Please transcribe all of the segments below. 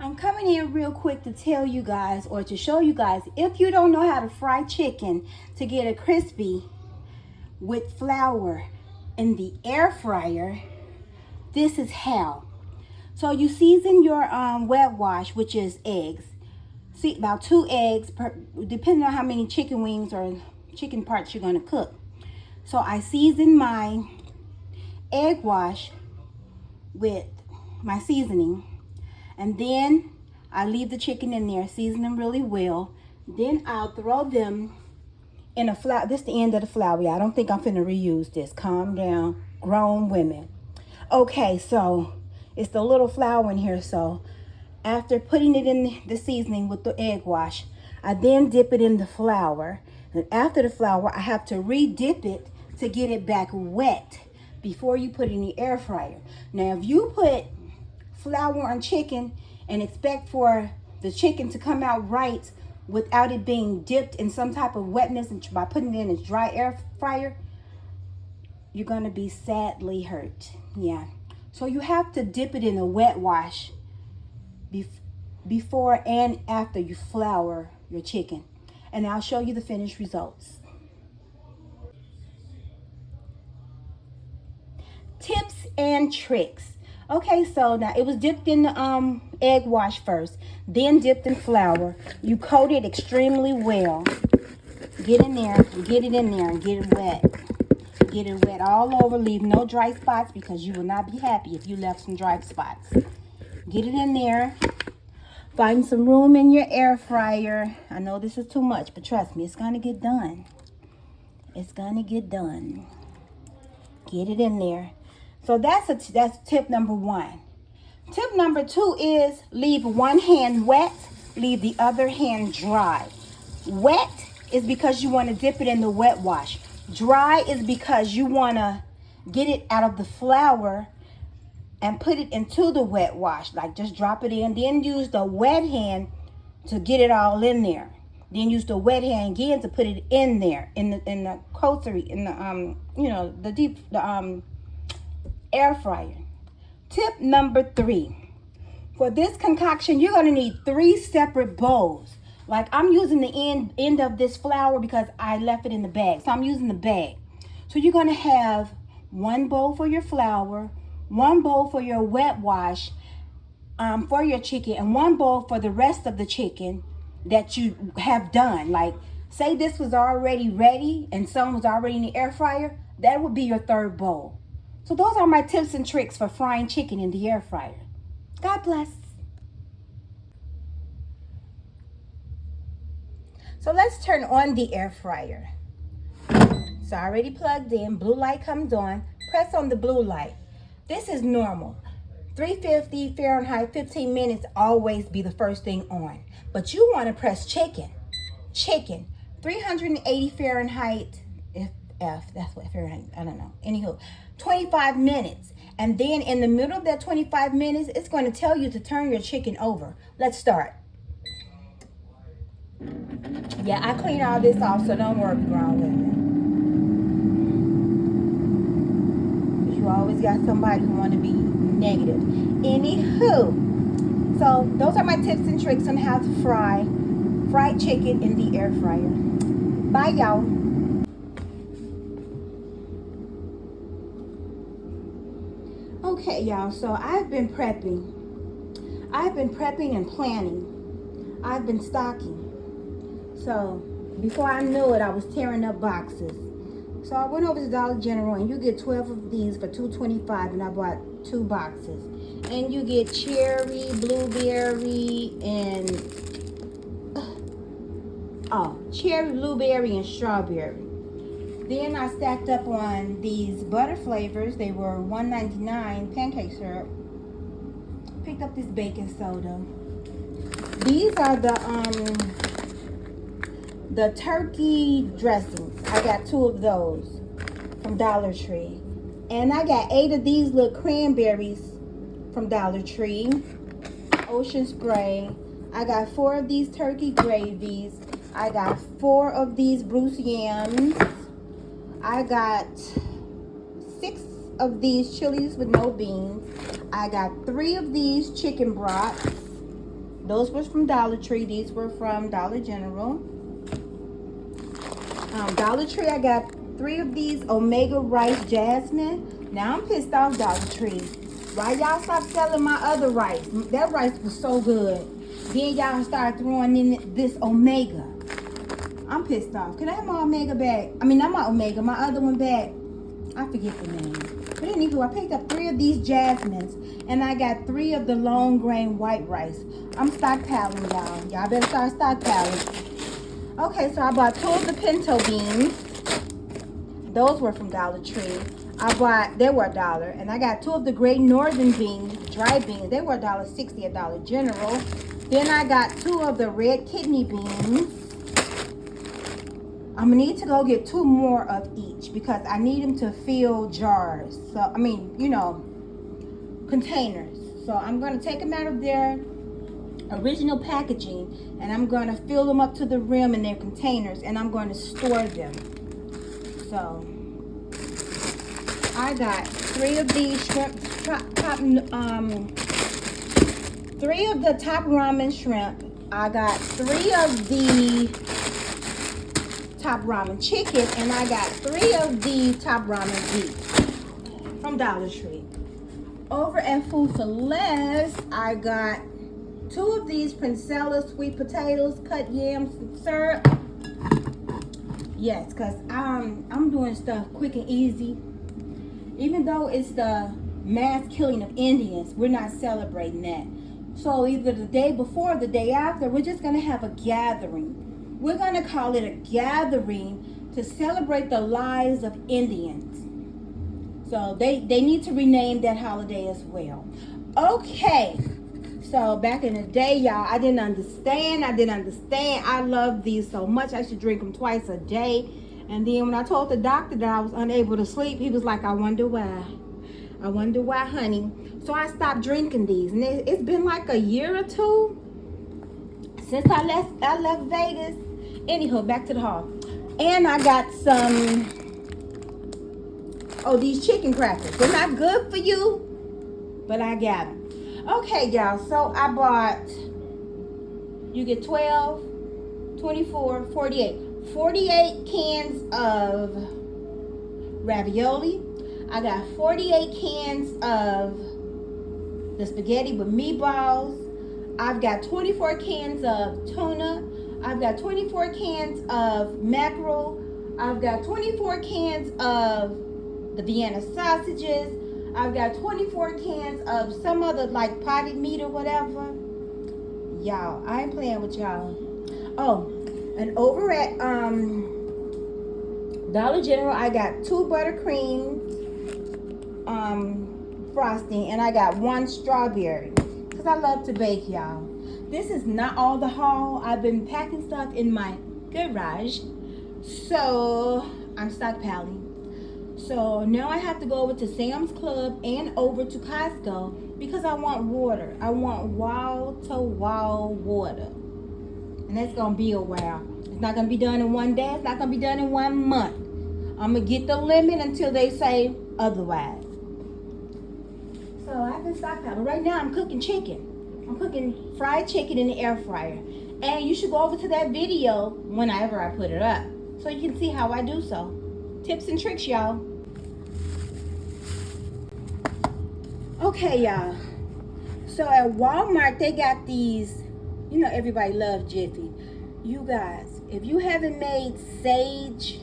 I'm coming in real quick to tell you guys, or to show you guys, if you don't know how to fry chicken to get it crispy with flour in the air fryer, this is how. So you season your wet wash, which is eggs. See, about 2 eggs, depending on how many chicken wings or chicken parts you're going to cook. So I season my egg wash with my seasoning. And then I leave the chicken in there, season them really well. Then I'll throw them in a flour. This is the end of the flour. I don't think I'm finna reuse this. Calm down, grown women. Okay, so it's the little flour in here. So after putting it in the seasoning with the egg wash, I then dip it in the flour. And after the flour, I have to re-dip it to get it back wet before you put it in the air fryer. Now, if you put flour on chicken and expect for the chicken to come out right without it being dipped in some type of wetness and by putting it in a dry air fryer, you're going to be sadly hurt. Yeah. So you have to dip it in a wet wash before and after you flour your chicken. And I'll show you the finished results. Tips and tricks. Okay, so now it was dipped in the egg wash first, then dipped in flour. You coat it extremely well. Get in there, get it in there, and get it wet. Get it wet all over. Leave no dry spots because you will not be happy if you left some dry spots. Get it in there. Find some room in your air fryer. I know this is too much, but trust me, it's going to get done. It's going to get done. Get it in there. So that's tip number 1. Tip number 2 is leave one hand wet, leave the other hand dry. Wet is because you want to dip it in the wet wash. Dry is because you want to get it out of the flour and put it into the wet wash. Like just drop it in, then use the wet hand to get it all in there. Then use the wet hand again to put it in there in the coterie, in the air fryer. Tip number 3. For this concoction, you're going to need 3 separate bowls. Like I'm using the end of this flour because I left it in the bag. So I'm using the bag. So you're going to have 1 bowl for your flour, 1 bowl for your wet wash for your chicken, and 1 bowl for the rest of the chicken that you have done. Like say this was already ready and some was already in the air fryer, that would be your 3rd bowl. So those are my tips and tricks for frying chicken in the air fryer. God bless. So let's turn on the air fryer. It's already plugged in. Blue light comes on. Press on the blue light. This is normal. 350 Fahrenheit, 15 minutes always be the first thing on. But you want to press chicken. Chicken. 380 Fahrenheit. F, that's what Fahrenheit, I don't know. Anywho, 25 minutes. And then in the middle of that 25 minutes, it's going to tell you to turn your chicken over. Let's start. Yeah, I clean all this off, so don't worry, grown women. You always got somebody who want to be negative. Anywho, so those are my tips and tricks on how to fry fried chicken in the air fryer. Bye, y'all. Okay, y'all, so I've been prepping and planning. I've been stocking. So before I knew it, I was tearing up boxes. So I went over to Dollar General, and you get 12 of these for $2.25, and I bought 2 boxes. And you get cherry, blueberry, and cherry, blueberry, and strawberry. Then I stacked up on these butter flavors. They were $1.99 pancake syrup. Picked up this baking soda. These are the turkey dressings. I got 2 of those from Dollar Tree. And I got 8 of these little cranberries from Dollar Tree. Ocean Spray. I got 4 of these turkey gravies. I got 4 of these Bruce yams. I got 6 of these chilies with no beans. I got 3 of these chicken brats. Those were from Dollar Tree. These were from Dollar General. Dollar Tree, I got 3 of these Omega Rice Jasmine. Now I'm pissed off, Dollar Tree. Why y'all stop selling my other rice? That rice was so good. Then y'all start throwing in this Omega. I'm pissed off. Can I have my Omega back? I mean, not my Omega, my other one back. I forget the name. But anywho, I picked up 3 of these Jasmines. And I got 3 of the long grain white rice. I'm stockpiling, y'all. Y'all better start stockpiling. Okay, so I bought 2 of the pinto beans. Those were from Dollar Tree. They were $1. And I got 2 of the Great Northern beans, dry beans. They were $1.60 at Dollar General. Then I got 2 of the red kidney beans. I'm gonna need to go get 2 more of each because I need them to fill jars. So, I mean, you know, containers. So I'm gonna take them out of their original packaging and I'm gonna fill them up to the rim in their containers and I'm going to store them. So I got 3 of these shrimp, 3 of the top ramen shrimp. I got 3 of the top ramen chicken, and I got 3 of the top ramen beef from Dollar Tree. Over at Food for Less, I got 2 of these Princella sweet potatoes, cut yams, and syrup. Yes, because I'm doing stuff quick and easy. Even though it's the mass killing of Indians, we're not celebrating that. So either the day before or the day after, we're just going to have a gathering. We're going to call it a gathering to celebrate the lives of Indians. So they need to rename that holiday as well. Okay. So back in the day, y'all, I didn't understand. I love these so much. I should drink them twice a day. And then when I told the doctor that I was unable to sleep, he was like, I wonder why. I wonder why, honey. So I stopped drinking these. And it's been like a year or 2 since I left Vegas. Anywho, back to the haul. And I got some, these chicken crackers. They're not good for you, but I got them. Okay, y'all. So I bought, you get 12, 24, 48. 48 cans of ravioli. I got 48 cans of the spaghetti with meatballs. I've got 24 cans of tuna. I've got 24 cans of mackerel. I've got 24 cans of the Vienna sausages. I've got 24 cans of some other like potted meat or whatever. Y'all, I ain't playing with y'all. Oh, and over at Dollar General, I got 2 buttercream frosting, and I got 1 strawberry because I love to bake, y'all. This is not all the haul. I've been packing stuff in my garage, so I'm stockpiling. So now I have to go over to Sam's Club and over to Costco because I want water. I want wall-to-wall water. And that's going to be a while. It's not going to be done in 1 day. It's not going to be done in 1 month. I'm going to get the limit until they say otherwise. So I've been stockpiling. Right now I'm cooking chicken. I'm cooking fried chicken in the air fryer. And you should go over to that video whenever I put it up so you can see how I do so. Tips and tricks, y'all. Okay, y'all. So at Walmart, they got these, you know, everybody loves Jiffy. You guys, if you haven't made sage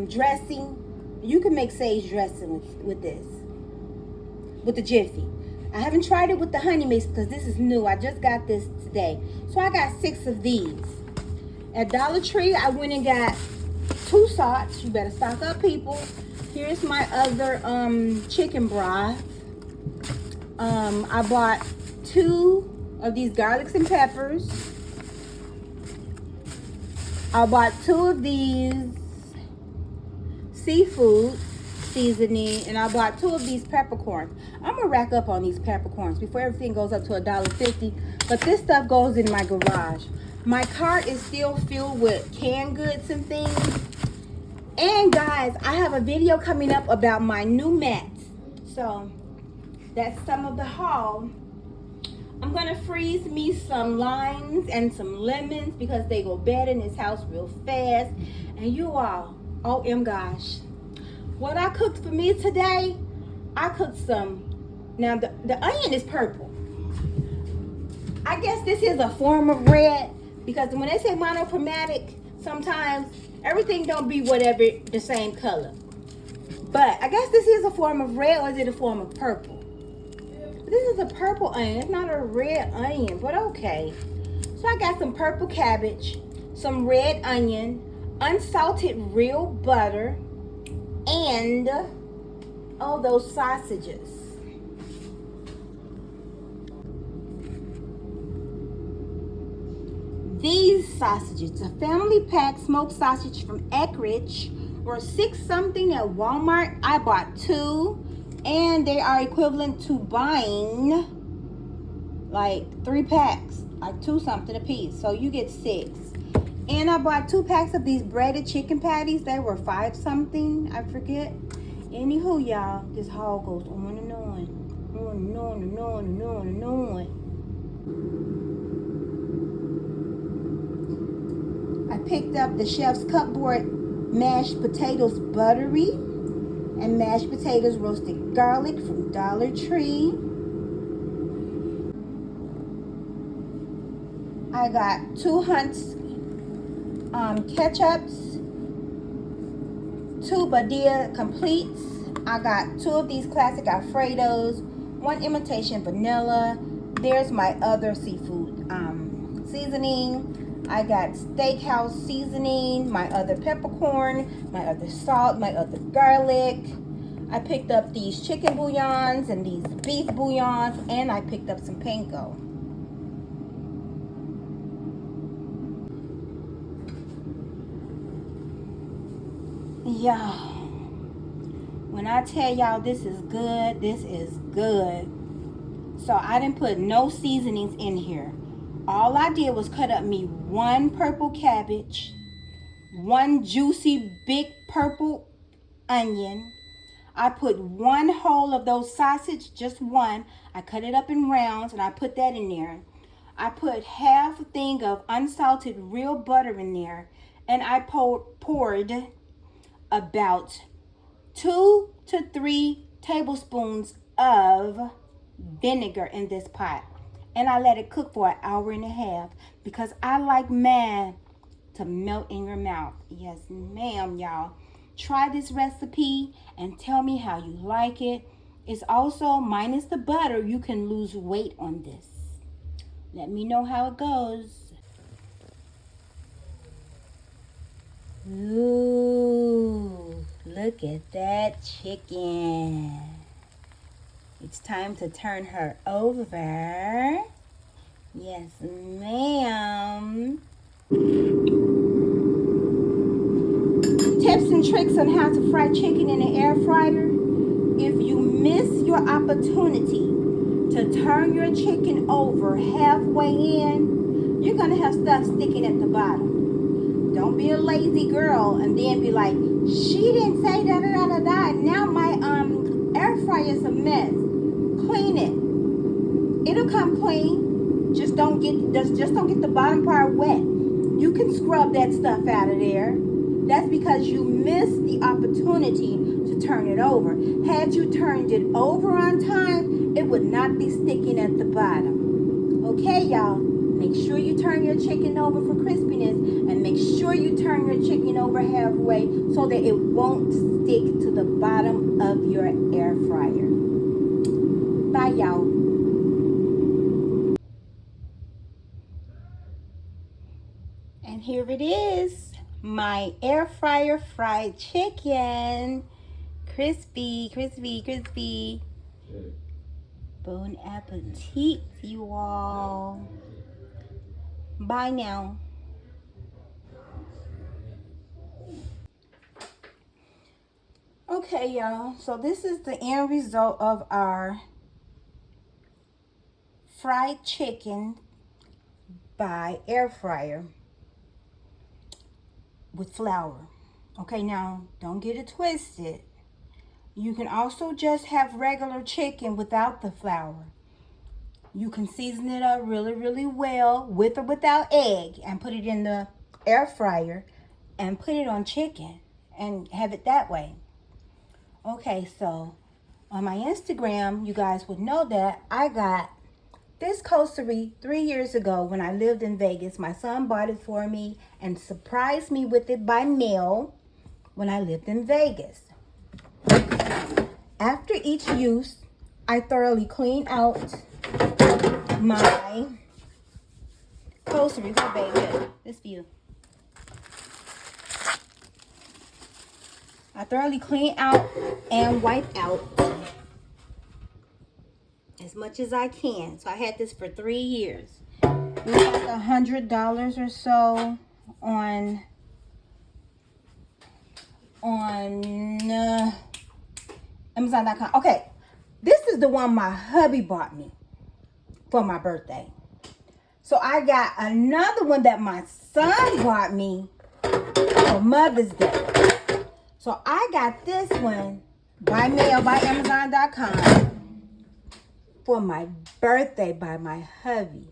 dressing, you can make sage dressing with this, with the Jiffy. I haven't tried it with the honey mix because this is new. I just got this today. So I got 6 of these. At Dollar Tree, I went and got 2 salts. You better stock up, people. Here's my other chicken broth. I bought 2 of these garlics and peppers. I bought 2 of these seafood seasoning, and I bought 2 of these peppercorns. I'm gonna rack up on these peppercorns before everything goes up to $1.50. But this stuff goes in my garage. My cart is still filled with canned goods and things. And guys, I have a video coming up about my new mats. So that's some of the haul. I'm gonna freeze me some limes and some lemons because they go bad in this house real fast. And you all, OM gosh, what I cooked for me today, I cooked some, now the onion is purple. I guess this is a form of red because when they say monochromatic, sometimes everything don't be whatever the same color. But I guess this is a form of red, or is it a form of purple? This is a purple onion. It's not a red onion, but okay. So I got some purple cabbage, some red onion, unsalted real butter, and all those sausages. These sausages, a family pack smoked sausage from Eckrich, were $6 something at Walmart. I bought 2, and they are equivalent to buying like 3 packs, like 2 something a piece. So you get 6. And I bought 2 packs of these breaded chicken patties. They were 5 something, I forget. Anywho, y'all, this haul goes on and on, on and on and on and on and on. I picked up the Chef's Cupboard mashed potatoes buttery and mashed potatoes roasted garlic from Dollar Tree. I got 2 Hunt's ketchups, 2 Badia completes. I got 2 of these classic Alfredos, 1 imitation vanilla. There's my other seafood seasoning. I got steakhouse seasoning, my other peppercorn, my other salt, my other garlic. I picked up these chicken bouillons and these beef bouillons, and I picked up some panko. Y'all, when I tell y'all this is good, this is good. So I didn't put no seasonings in here. All I did was cut up me 1 purple cabbage, 1 juicy big purple onion. I put 1 whole of those sausage, just 1. I cut it up in rounds and I put that in there. I put half a thing of unsalted real butter in there, and I poured about 2 to 3 tablespoons of vinegar in this pot. And I let it cook for 1.5 hours because I like mine to melt in your mouth. Yes, ma'am, y'all. Try this recipe and tell me how you like it. It's also, minus the butter, you can lose weight on this. Let me know how it goes. Ooh, look at that chicken. It's time to turn her over. Yes, ma'am. Tips and tricks on how to fry chicken in an air fryer. If you miss your opportunity to turn your chicken over halfway in, you're going to have stuff sticking at the bottom. Don't be a lazy girl and then be like, she didn't say da da da da da. Now my air fryer is a mess. Clean it. It'll come clean. Just don't get the bottom part wet. You can scrub that stuff out of there. That's because you missed the opportunity to turn it over. Had you turned it over on time, it would not be sticking at the bottom. Okay, y'all. Make sure you turn your chicken over for crispiness, and make sure you turn your chicken over halfway so that it won't stick to the bottom of your air fryer. Bye, y'all. And here it is, my air fryer fried chicken. Crispy, crispy, crispy. Bon appetit, you all. Bye now. Okay, y'all. So this is the end result of our fried chicken by air fryer with flour. Okay, now don't get it twisted. You can also just have regular chicken without the flour. You can season it up really, really well with or without egg and put it in the air fryer and put it on chicken and have it that way. Okay, so on my Instagram, you guys would know that I got this coastery 3 years ago when I lived in Vegas. My son bought it for me and surprised me with it by mail when I lived in Vegas. After each use, I thoroughly clean out my coastery. Go, baby. This for you. I thoroughly clean out and wipe out as much as I can. So I had this for 3 years. It was like $100 or so on Amazon.com. Okay, this is the one my hubby bought me for my birthday. So I got another one that my son bought me for Mother's Day. So I got this one by mail by Amazon.com for my birthday by my hubby.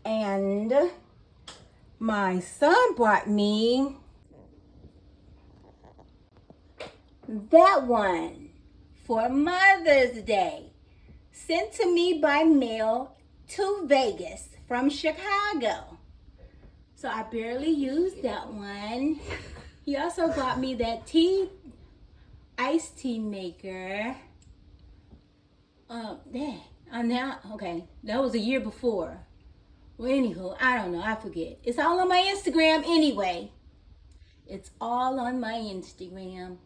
And my son bought me that one for Mother's Day, sent to me by mail to Vegas from Chicago. So I barely used that one. He also got me that iced tea maker. Okay, that was a year before. Well, anywho, I don't know, I forget. It's all on my Instagram anyway. It's all on my Instagram.